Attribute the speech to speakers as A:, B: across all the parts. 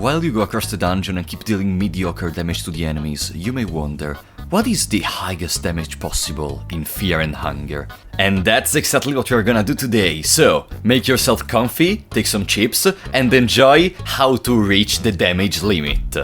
A: While you go across the dungeon and keep dealing mediocre damage to the enemies, you may wonder, what is the highest damage possible in Fear and Hunger? And that's exactly what we're gonna do today, so make yourself comfy, take some chips, and enjoy how to reach the damage limit.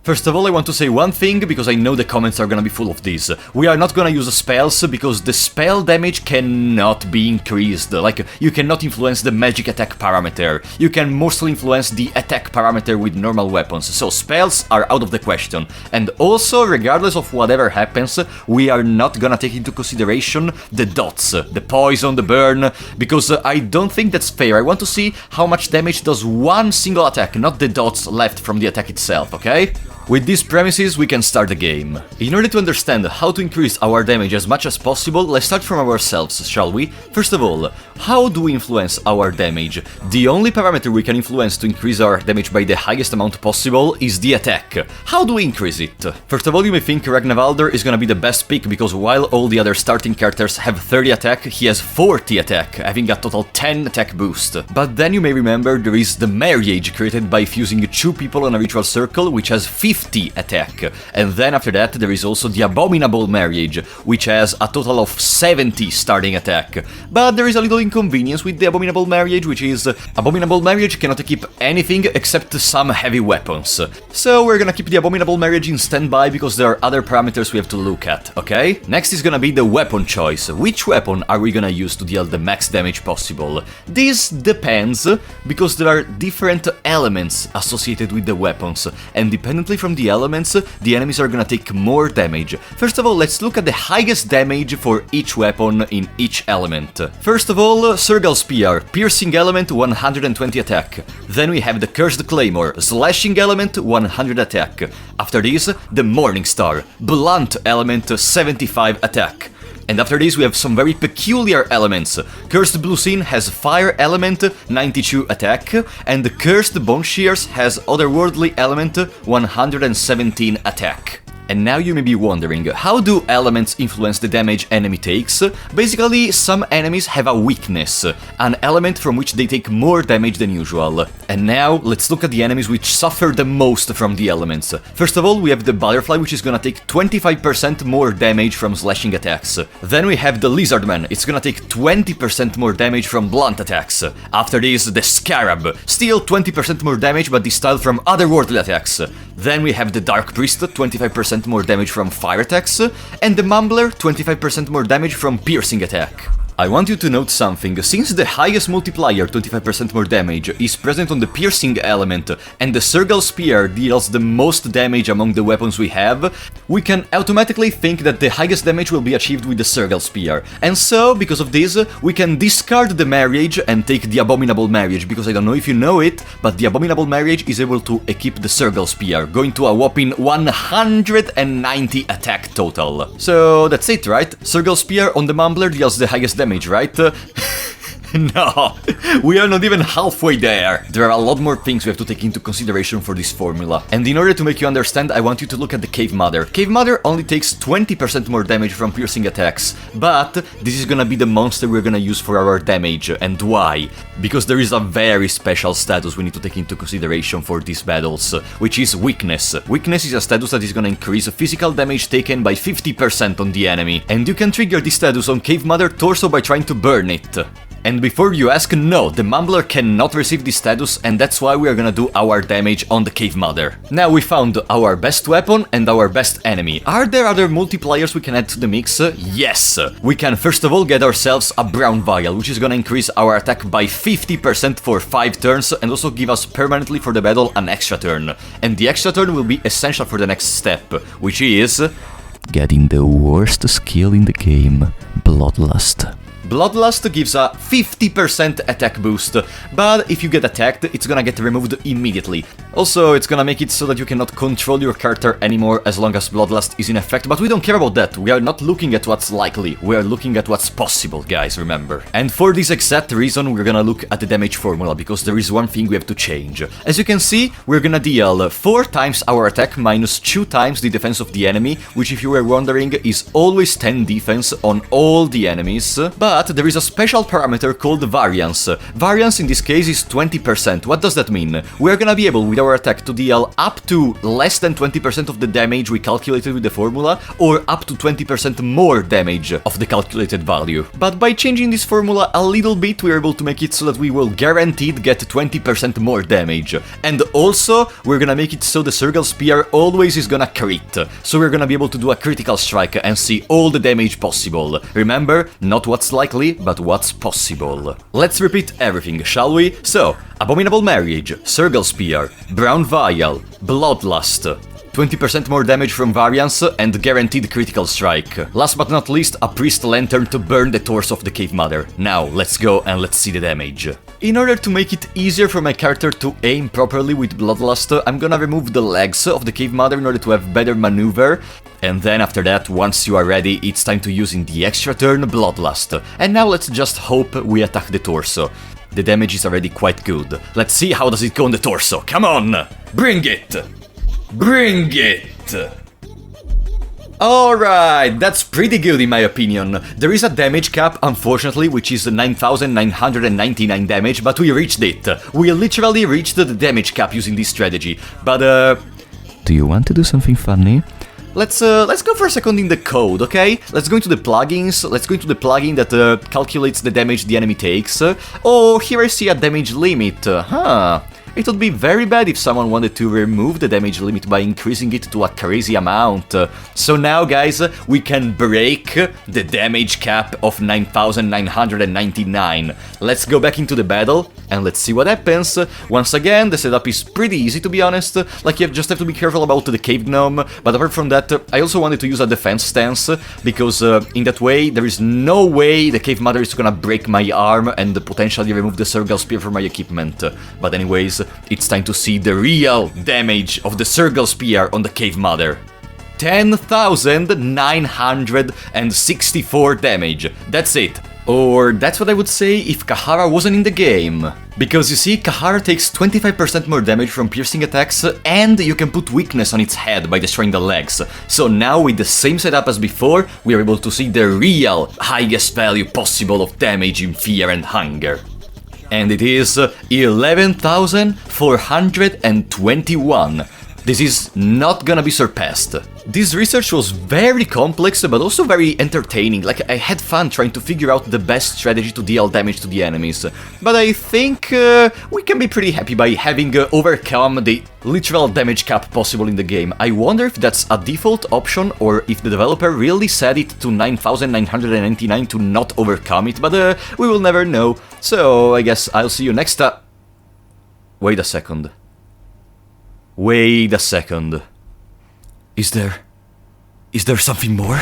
A: First of all, I want to say one thing, because I know the comments are gonna be full of this. We are not gonna use spells, because the spell damage cannot be increased. Like, you cannot influence the magic attack parameter. You can mostly influence the attack parameter with normal weapons, so spells are out of the question. And also, regardless of whatever happens, we are not gonna take into consideration the dots, the poison, the burn, because I don't think that's fair. I want to see how much damage does one single attack, not the dots left from the attack itself, okay? With these premises, we can start the game. In order to understand how to increase our damage as much as possible, let's start from ourselves, shall we? First of all, how do we influence our damage? The only parameter we can influence to increase our damage by the highest amount possible is the attack. How do we increase it? First of all, you may think Ragnvalder is gonna be the best pick, because while all the other starting characters have 30 attack, he has 40 attack, having a total 10 attack boost. But then you may remember there is the marriage created by fusing 2 people on a ritual circle, which has 50 attack, and then after that there is also the Abominable Marriage, which has a total of 70 starting attack. But there is a little inconvenience with the Abominable Marriage, which is Abominable Marriage cannot equip anything except some heavy weapons. So we're gonna keep the Abominable Marriage in standby, because there are other parameters we have to look at, okay? Next is gonna be the weapon choice. Which weapon are we gonna use to deal the max damage possible? This depends, because there are different elements associated with the weapons, and dependently from the elements, the enemies are gonna take more damage. First of all, let's look at the highest damage for each weapon in each element. First of all, Surgal Spear, piercing element, 120 attack. Then we have the Cursed Claymore, slashing element, 100 attack. After this, the Morning Star, blunt element, 75 attack. And after this we have some very peculiar elements. Cursed Blue Sin has fire element, 92 attack, and the Cursed Bone Shears has otherworldly element, 117 attack. And now you may be wondering, how do elements influence the damage enemy takes? Basically, some enemies have a weakness, an element from which they take more damage than usual. And now, let's look at the enemies which suffer the most from the elements. First of all, we have the Butterfly, which is gonna take 25% more damage from slashing attacks. Then we have the Lizardman, it's gonna take 20% more damage from blunt attacks. After this, the Scarab, still 20% more damage, but this time from otherworldly attacks. Then we have the Dark Priest, 25% more damage from fire attacks, and the Mumbler, 25% more damage from piercing attack. I want you to note something. Since the highest multiplier, 25% more damage, is present on the piercing element, and the Surgal Spear deals the most damage among the weapons we have, we can automatically think that the highest damage will be achieved with the Surgal Spear. And so, because of this, we can discard the Marriage and take the Abominable Marriage, because I don't know if you know it, but the Abominable Marriage is able to equip the Surgal Spear, going to a whopping 190 attack total. So that's it, right? Surgal Spear on the Mumbler deals the highest damage, right? No, we are not even halfway there. There are a lot more things we have to take into consideration for this formula. And in order to make you understand, I want you to look at the Cave Mother. Cave Mother only takes 20% more damage from piercing attacks, but this is gonna be the monster we're gonna use for our damage. And why? Because there is a very special status we need to take into consideration for these battles, which is Weakness. Weakness is a status that is gonna increase physical damage taken by 50% on the enemy, and you can trigger this status on Cave Mother torso by trying to burn it. And before you ask, no, the Mumbler cannot receive this status, and that's why we are gonna do our damage on the Cave Mother. Now we found our best weapon and our best enemy. Are there other multipliers we can add to the mix? Yes! We can first of all get ourselves a Brown Vial, which is gonna increase our attack by 50% for 5 turns, and also give us permanently for the battle an extra turn. And the extra turn will be essential for the next step, which is getting the worst skill in the game, Bloodlust. Bloodlust gives a 50% attack boost, but if you get attacked, it's gonna get removed immediately. Also, it's gonna make it so that you cannot control your character anymore as long as Bloodlust is in effect, but we don't care about that. We are not looking at what's likely, we are looking at what's possible, guys, remember. And for this exact reason, we're gonna look at the damage formula, because there is one thing we have to change. As you can see, we're gonna deal 4 times our attack minus 2 times the defense of the enemy, which, if you were wondering, is always 10 defense on all the enemies. But there is a special parameter called variance. Variance in this case is 20%. What does that mean? We're gonna be able with our attack to deal up to less than 20% of the damage we calculated with the formula, or up to 20% more damage of the calculated value. But by changing this formula a little bit, we're able to make it so that we will guaranteed get 20% more damage. And also, we're gonna make it so the Circle Spear always is gonna crit. So we're gonna be able to do a critical strike and see all the damage possible. Remember, not what's likely, but what's possible. Let's repeat everything, shall we? So, Abominable Marriage, Circle Spear, Brown Vial, Bloodlust, 20% more damage from variance and guaranteed critical strike. Last but not least, a Priest Lantern to burn the torso of the Cave Mother. Now, let's go and let's see the damage. In order to make it easier for my character to aim properly with Bloodlust, I'm gonna remove the legs of the Cave Mother in order to have better maneuver. And then after that, once you are ready, it's time to use in the extra turn Bloodlust. And now let's just hope we attack the torso. The damage is already quite good. Let's see how does it go on the torso. Come on! Bring it! Bring it! Alright, that's pretty good in my opinion. There is a damage cap, unfortunately, which is 9,999 damage, but we reached it. We literally reached the damage cap using this strategy. But, do you want to do something funny? Let's go for a second in the code, okay? Let's go into the plugins, let's go into the plugin that calculates the damage the enemy takes. Oh, here I see a damage limit, It would be very bad if someone wanted to remove the damage limit by increasing it to a crazy amount. So now, guys, we can break the damage cap of 9,999. Let's go back into the battle and let's see what happens. Once again, the setup is pretty easy, to be honest. Like, you just have to be careful about the cave gnome. But apart from that, I also wanted to use a defense stance, because in that way, there is no way the Cave Mother is gonna break my arm and potentially remove the Circle Spear from my equipment. But anyways, it's time to see the real damage of the Circle Spear on the Cave Mother. 10,964 damage. That's it. Or that's what I would say if Kahara wasn't in the game. Because you see, Kahara takes 25% more damage from piercing attacks, and you can put weakness on its head by destroying the legs. So now, with the same setup as before, we are able to see the real highest value possible of damage in Fear and Hunger. And it is 11,421. This is not gonna be surpassed. This research was very complex, but also very entertaining. Like, I had fun trying to figure out the best strategy to deal damage to the enemies. But I think we can be pretty happy by having overcome the literal damage cap possible in the game. I wonder if that's a default option, or if the developer really set it to 9,999 to not overcome it, but we will never know. So I guess I'll see you next time. Wait a second. Wait a second. Is there something more?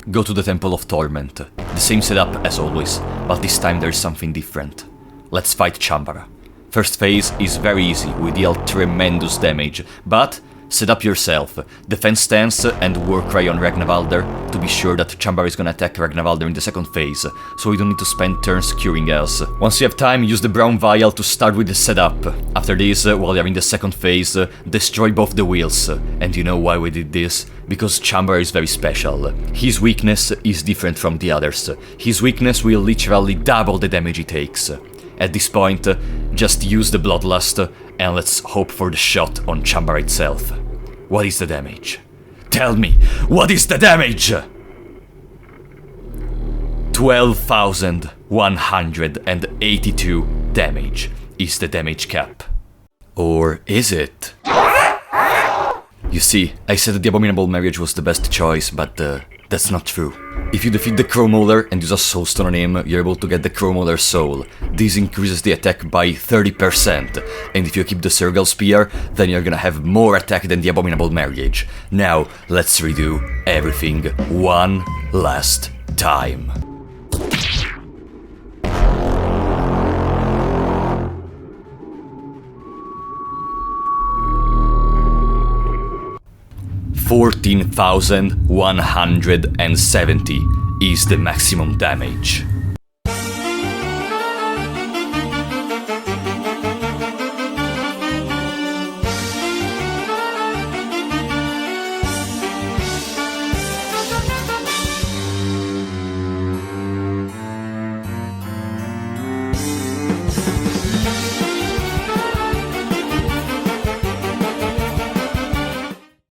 A: Go to the Temple of Torment. The same setup as always, but this time there's something different. Let's fight Chambara. First phase is very easy, we deal tremendous damage, but set up yourself, defense stance and Warcry on Ragnvalder to be sure that Chambara is gonna attack Ragnvalder in the second phase, so we don't need to spend turns curing else. Once you have time, use the Brown Vial to start with the setup. After this, while you're in the second phase, destroy both the wheels. And you know why we did this? Because Chambara is very special. His weakness is different from the others. His weakness will literally double the damage he takes. At this point, just use the Bloodlust, and let's hope for the shot on Chambara itself. What is the damage? Tell me, what is the damage? 12,182 damage is the damage cap. Or is it? You see, I said that the Abominable Marriage was the best choice, but that's not true. If you defeat the Crowmauler and use a Soulstone on him, you're able to get the Crowmauler Soul. This increases the attack by 30%, and if you keep the Circle Spear, then you're gonna have more attack than the Abominable Marriage. Now, let's redo everything one last time. 14,170 is the maximum damage.